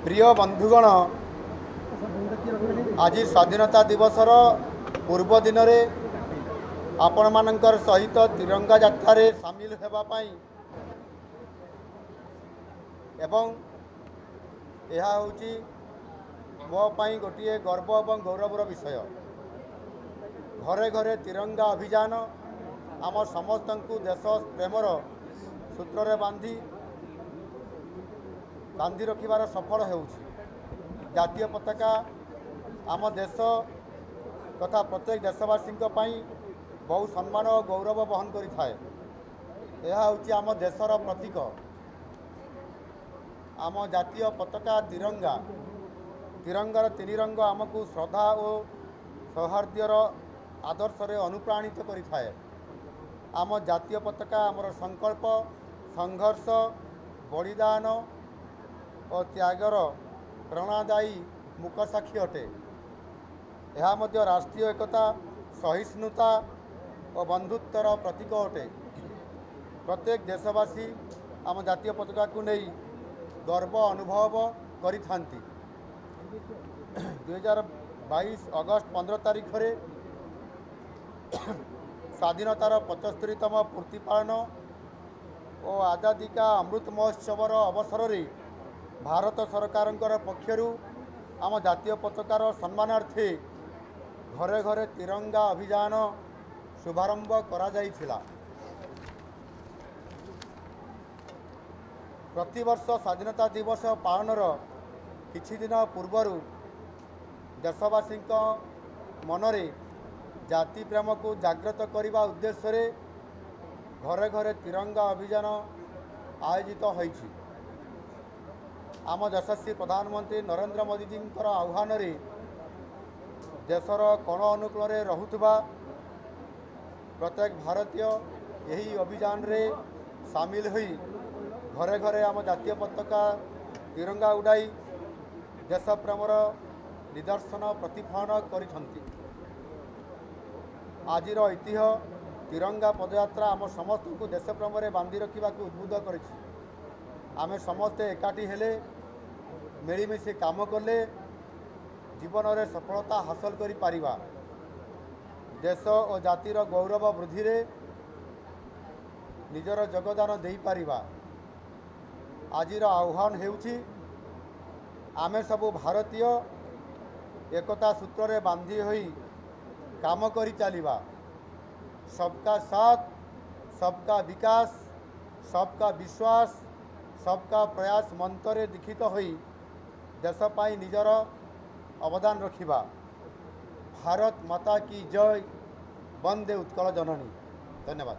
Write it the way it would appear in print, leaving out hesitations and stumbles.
प्रिय बंधुगण आज स्वाधीनता दिवसर पूर्व दिन में आपण मानकर सहित तिरंगा यात्रा रे सामिल होगापाई एवं यह हूँ मो पाई गोटे गर्व और गौरवर विषय। घरे घरे तिरंगा अभियान आम समस्त को देश प्रेमर सूत्र बांधी रखिबार सफल हो। जातीय पताका आम देश तथा प्रत्येक देशवासी बहु सम्मान और गौरव बहन करिथाए। यह हूँ आम देशर प्रतीक। आम जातीय पताका तिरंगा तिरंगार तीन रंग आमको श्रद्धा और सौहार्द्यर आदर्श रे अनुप्राणित करिथाए। आम जातीय पताका आमर संकल्प संघर्ष बलिदान और त्यागर प्रेरणादायी मुकसाक्षी अटे। यह मध्य राष्ट्रीय एकता सहिष्णुता और बंधुत्वर प्रतीक अटे। प्रत्येक देशवासी आम जातीय पताका को नहीं गर्व अनुभव करिथांती। 2022 अगस्त 15 तारीख रे स्वाधीनतार 75तम पूर्ति पालन और आज़ादी का अमृत महोत्सवर अवसर रे भारत सरकार पक्षर आम जातीय पताकार सम्मानार्थे घरे घरे तिरंगा अभियान शुभारंभ करा जाइथिला। प्रतिवर्ष स्वाधीनता दिवस पालनर किछि दिन पूर्वर देशवासी मनरे जाति प्रेम को जागृत करने उद्देश्य रे घरे घरे तिरंगा अभियान आयोजित होइछि। आम यशस्वी प्रधानमंत्री नरेंद्र मोदी जी आह्वान रे देशर कोण अनुकूल रहुथबा प्रत्येक भारतीय यही अभियान रे सामिल होई घरे घरे आम जातीय पताका तिरंगा उड़ाई देश प्रेमर निदर्शन प्रतिफलन करिसंती। आजिर ऐतिह्य तिरंगा पदयात्रा आम समस्त को देश प्रेम रे बांधी रखा उद्बुद्ध करिछि। आमे समस्ते एकाठी हेले मिलिमिशि काम कले जीवन में सफलता हासिल करि पारिबा। देश और जातिर गौरव वृद्धि रे निजर योगदान दे पारिबा। आजिर आह्वान हेउछि आमे सबु भारतीय एकता सूत्र रे बांधी होई काम करि चलिबा। सबका साथ सबका विकास सबका विश्वास सबका प्रयास मंत्र दीक्षित होई देश पाई निजर अवदान रखिबा। भारत माता की जय। वंदे उत्कल जननी। धन्यवाद।